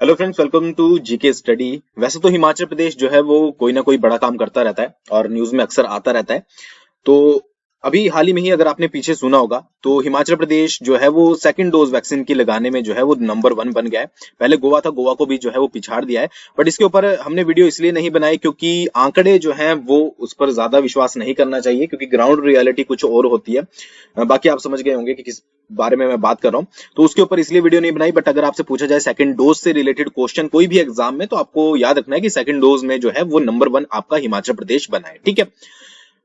Hello friends, welcome to GK study. वैसे तो हिमाचल प्रदेश जो है वो कोई ना कोई बड़ा काम करता रहता है और न्यूज में अक्सर आता रहता है। तो अभी हाल ही में ही अगर आपने पीछे सुना होगा तो हिमाचल प्रदेश जो है वो सेकंड डोज वैक्सीन की लगाने में जो है वो नंबर 1 बन गया है। पहले गोवा था, गोवा को भी जो है वो पिछाड़ दिया है। बट इसके ऊपर हमने वीडियो इसलिए नहीं बनाई क्योंकि आंकड़े जो हैं वो उस पर ज्यादा विश्वास नहीं करना चाहिए, क्योंकि ग्राउंड रियलिटी कुछ और होती है। बाकी आप समझ गए होंगे कि किस बारे में मैं बात कर रहा हूँ, तो उसके ऊपर इसलिए वीडियो नहीं बनाई। बट अगर आपसे पूछा जाए सेकंड डोज से रिलेटेड क्वेश्चन कोई भी एग्जाम में, तो आपको याद रखना है कि सेकंड डोज में जो है वो नंबर 1 आपका हिमाचल प्रदेश बना है। ठीक है।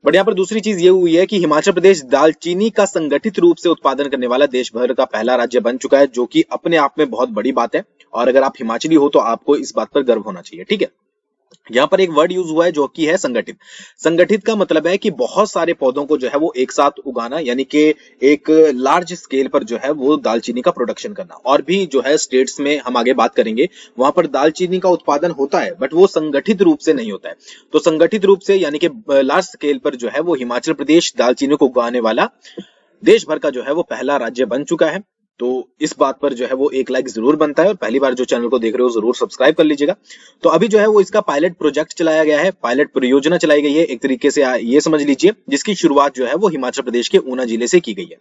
बट यहाँ पर दूसरी चीज ये हुई है कि हिमाचल प्रदेश दालचीनी का संगठित रूप से उत्पादन करने वाला देश भर का पहला राज्य बन चुका है, जो कि अपने आप में बहुत बड़ी बात है। और अगर आप हिमाचली हो तो आपको इस बात पर गर्व होना चाहिए। ठीक है। यहाँ पर एक वर्ड यूज हुआ है जो कि है संगठित। संगठित का मतलब है कि बहुत सारे पौधों को जो है वो एक साथ उगाना, यानी कि एक लार्ज स्केल पर जो है वो दालचीनी का प्रोडक्शन करना। और भी जो है स्टेट्स में हम आगे बात करेंगे, वहां पर दालचीनी का उत्पादन होता है बट वो संगठित रूप से नहीं होता है। तो संगठित रूप से यानी कि लार्ज स्केल पर जो है वो हिमाचल प्रदेश दालचीनी को उगाने वाला देश भर का जो है वो पहला राज्य बन चुका है। तो इस बात पर जो है वो एक लाइक जरूर बनता है, और पहली बार जो चैनल को देख रहे हो जरूर सब्सक्राइब कर लीजिएगा। तो अभी जो है वो इसका पायलट प्रोजेक्ट चलाया गया है, पायलट परियोजना चलाई गई है एक तरीके से, ये समझ लीजिए, जिसकी शुरुआत जो है वो हिमाचल प्रदेश के ऊना जिले से की गई है।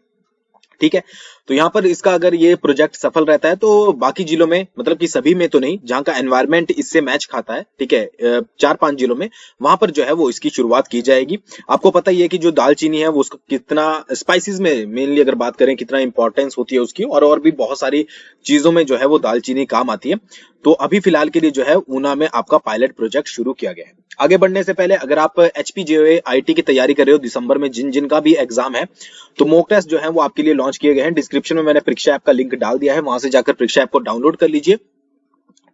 ठीक है। तो यहाँ पर इसका अगर ये प्रोजेक्ट सफल रहता है तो बाकी जिलों में, मतलब कि सभी में तो नहीं, जहां का एनवायरमेंट इससे मैच खाता है, ठीक है, 4-5 जिलों में, वहां पर जो है वो इसकी शुरुआत की जाएगी। आपको पता ही है कि जो दालचीनी है वो उसका कितना स्पाइसेस में मेनली अगर बात करें कितना इंपॉर्टेंस होती है उसकी, और भी बहुत सारी चीजों में जो है वो दालचीनी काम आती है। तो अभी फिलहाल के लिए जो है ऊना में आपका पायलट प्रोजेक्ट शुरू किया गया है। आगे बढ़ने से पहले अगर आप HPJOA IT की तैयारी कर रहे हो, दिसंबर में जिन जिन का भी एग्जाम है, तो मॉक टेस्ट जो है वो आपके लिए लॉन्च किए गए हैं। डिस्क्रिप्शन में मैंने परीक्षा ऐप का लिंक डाल दिया है, वहां से जाकर परीक्षा ऐप को डाउनलोड कर लीजिए।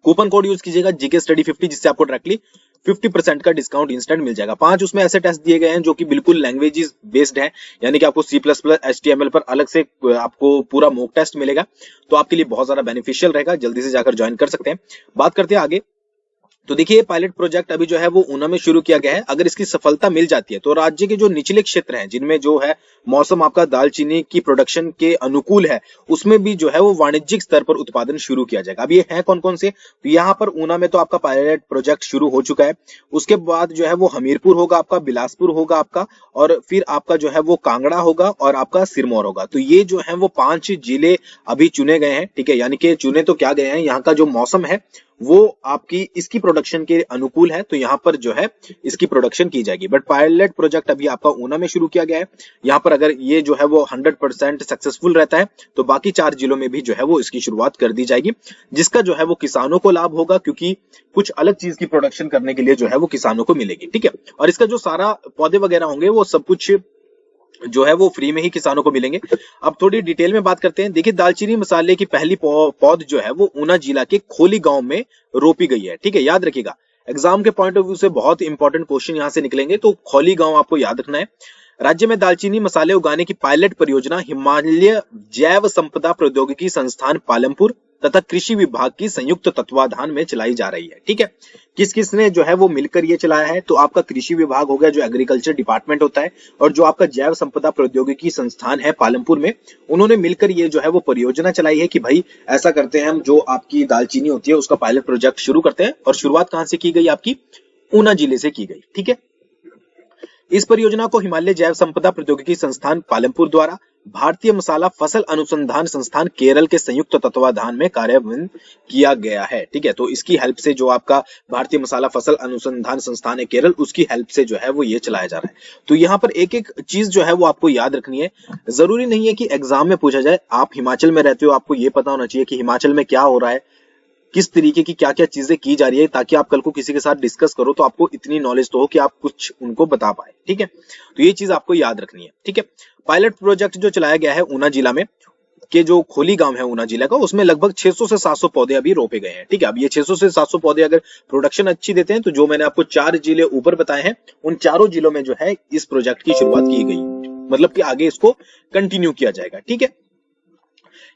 कूपन कोड यूज कीजिएगा GK Study 50, जिससे आपको डायरेक्टली 50% का डिस्काउंट इंस्टेंट मिल जाएगा। 5 उसमें ऐसे टेस्ट दिए गए हैं जो कि बिल्कुल लैंग्वेजेस बेस्ड है, यानी कि आपको C++, HTML पर अलग से आपको पूरा मॉक टेस्ट मिलेगा। तो आपके लिए बहुत ज्यादा बेनिफिशियल रहेगा, जल्दी से जाकर ज्वाइन कर सकते हैं। बात करते हैं आगे। तो देखिए, पायलट प्रोजेक्ट अभी जो है वो ऊना में शुरू किया गया है। अगर इसकी सफलता मिल जाती है तो राज्य के जो निचले क्षेत्र हैं, जिनमें जो है मौसम आपका दालचीनी की प्रोडक्शन के अनुकूल है, उसमें भी जो है वो वाणिज्यिक स्तर पर उत्पादन शुरू किया जाएगा। अब ये है कौन कौन से, तो यहाँ पर ऊना में तो आपका पायलट प्रोजेक्ट शुरू हो चुका है। उसके बाद जो है वो हमीरपुर होगा आपका, बिलासपुर होगा आपका, और फिर आपका जो है वो कांगड़ा होगा और आपका सिरमौर होगा। तो ये जो है वो 5 जिले अभी चुने गए हैं। ठीक है, यानी कि चुने तो क्या गए हैं, यहाँ का जो मौसम है वो आपकी इसकी प्रोडक्शन के अनुकूल है, तो यहाँ पर जो है इसकी प्रोडक्शन की जाएगी। बट पायलट प्रोजेक्ट अभी आपका ऊना में शुरू किया गया है। यहाँ पर अगर ये जो है वो 100% सक्सेसफुल रहता है तो बाकी 4 जिलों में भी जो है वो इसकी शुरुआत कर दी जाएगी, जिसका जो है वो किसानों को लाभ होगा, क्योंकि कुछ अलग चीज की प्रोडक्शन करने के लिए जो है वो किसानों को मिलेगी। ठीक है। और इसका जो सारा पौधे वगैरह होंगे वो सब कुछ जो है वो फ्री में ही किसानों को मिलेंगे। अब थोड़ी डिटेल में बात करते हैं। देखिए, दालचीनी मसाले की पहली पौध जो है वो ऊना जिला के खोली गांव में रोपी गई है। ठीक है, याद रखिएगा, एग्जाम के पॉइंट ऑफ व्यू से बहुत इंपॉर्टेंट क्वेश्चन यहां से निकलेंगे, तो खोली गांव आपको याद रखना है। राज्य में दालचीनी मसाले उगाने की पायलट परियोजना हिमालय जैव संपदा प्रौद्योगिकी संस्थान पालमपुर तथा कृषि विभाग की संयुक्त तत्वाधान में चलाई जा रही है। ठीक है, किस किस ने जो है वो मिलकर ये चलाया है, तो आपका कृषि विभाग हो गया जो एग्रीकल्चर डिपार्टमेंट होता है, और जो आपका जैव संपदा प्रौद्योगिकी संस्थान है पालमपुर में, उन्होंने मिलकर ये जो है वो परियोजना चलाई है कि भाई ऐसा करते हैं हम, जो आपकी दालचीनी होती है उसका पायलट प्रोजेक्ट शुरू करते हैं। और शुरुआत कहां से की गई, आपकी ऊना जिले से की गई। ठीक है। इस परियोजना को हिमालय जैव संपदा प्रौद्योगिकी संस्थान पालमपुर द्वारा भारतीय मसाला फसल अनुसंधान संस्थान केरल के संयुक्त तत्वाधान में कार्यान्वित किया गया है। ठीक है, तो इसकी हेल्प से जो आपका भारतीय मसाला फसल अनुसंधान संस्थान है केरल, उसकी हेल्प से जो है वो ये चलाया जा रहा है। तो यहाँ पर एक एक चीज जो है वो आपको याद रखनी है। जरूरी नहीं है कि एग्जाम में पूछा जाए। आप हिमाचल में रहते हो, आपको ये पता होना चाहिए कि हिमाचल में क्या हो रहा है, किस तरीके की क्या क्या चीजें की जा रही है, ताकि आप कल को किसी के साथ डिस्कस करो तो आपको इतनी नॉलेज तो हो कि आप कुछ उनको बता पाए। ठीक है, तो ये चीज आपको याद रखनी है। ठीक है। पायलट प्रोजेक्ट जो चलाया गया है ऊना जिला में के जो खोली गांव है ऊना जिला का, उसमें लगभग 600 से 700 पौधे अभी रोपे गए हैं। ठीक है, अब ये 600 से 700 पौधे अगर प्रोडक्शन अच्छी देते हैं तो जो मैंने आपको 4 जिले ऊपर बताए हैं, उन चारों जिलों में जो है इस प्रोजेक्ट की शुरुआत की गई, मतलब कि आगे इसको कंटिन्यू किया जाएगा। ठीक है।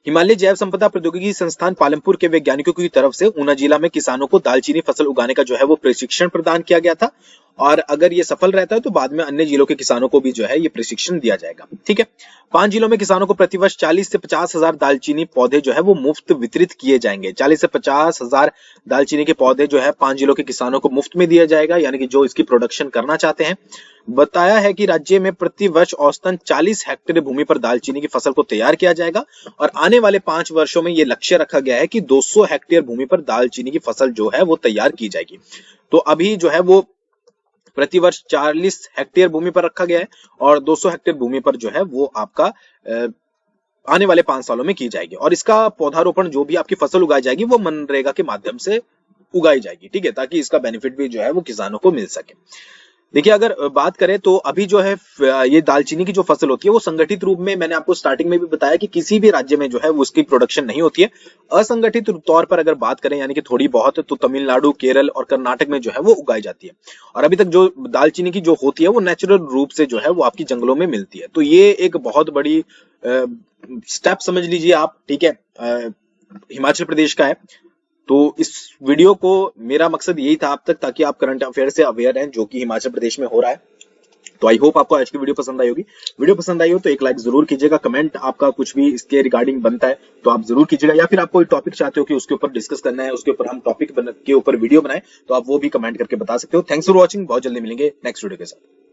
हिमालय जैव संपदा प्रौद्योगिकी संस्थान पालमपुर के वैज्ञानिकों की तरफ से ऊना जिला में किसानों को दालचीनी फसल उगाने का जो है वो प्रशिक्षण प्रदान किया गया था, और अगर ये सफल रहता है तो बाद में अन्य जिलों के किसानों को भी जो है ये प्रशिक्षण दिया जाएगा। ठीक है, 5 जिलों में किसानों को प्रतिवर्ष 40 से 50 हजार दालचीनी पौधे जो है वो मुफ्त वितरित किए जाएंगे। 40 से 50 हजार दालचीनी के पौधे जो है 5 जिलों के किसानों को मुफ्त में दिया जाएगा, यानी कि जो इसकी प्रोडक्शन करना चाहते हैं। बताया है कि राज्य में प्रति वर्ष औसतन 40 हेक्टेयर भूमि पर दालचीनी की फसल को तैयार किया जाएगा और आने वाले 5 वर्षों में ये लक्ष्य रखा गया है कि 200 हेक्टेयर भूमि पर दालचीनी की फसल जो है वो तैयार की जाएगी। तो अभी जो है वो प्रति वर्ष 40 हेक्टेयर भूमि पर रखा गया है और 200 हेक्टेयर भूमि पर जो है वो आपका आने वाले 5 सालों में की जाएगी। और इसका पौधारोपण, जो भी आपकी फसल उगाई जाएगी वो मनरेगा के माध्यम से उगाई जाएगी। ठीक है, ताकि इसका बेनिफिट भी जो है वो किसानों को मिल सके। देखिए, अगर बात करें तो अभी जो है ये दालचीनी की जो फसल होती है वो संगठित रूप में, मैंने आपको स्टार्टिंग में भी बताया कि किसी भी राज्य में जो है उसकी प्रोडक्शन नहीं होती है। असंगठित तौर पर अगर बात करें, यानी कि थोड़ी बहुत, तो तमिलनाडु, केरल और कर्नाटक में जो है वो उगाई जाती है। और अभी तक जो दालचीनी की जो होती है वो नेचुरल रूप से जो है वो आपकी जंगलों में मिलती है। तो ये एक बहुत बड़ी स्टेप समझ लीजिए आप। ठीक है, हिमाचल प्रदेश का है। तो इस वीडियो को, मेरा मकसद यही था आप तक, ताकि आप करंट अफेयर से अवेयर हैं जो कि हिमाचल प्रदेश में हो रहा है। तो आई होप आपको आज की वीडियो पसंद आई होगी। वीडियो पसंद आई हो तो एक लाइक जरूर कीजिएगा। कमेंट आपका कुछ भी इसके रिगार्डिंग बनता है तो आप जरूर कीजिएगा, या फिर आप कोई टॉपिक चाहते हो कि उसके ऊपर डिस्कस करना है, उसके ऊपर हम टॉपिक के ऊपर वीडियो बनाए, तो आप वो भी कमेंट करके बता सकते हो। Thanks for watching. बहुत जल्दी मिलेंगे नेक्स्ट वीडियो के साथ।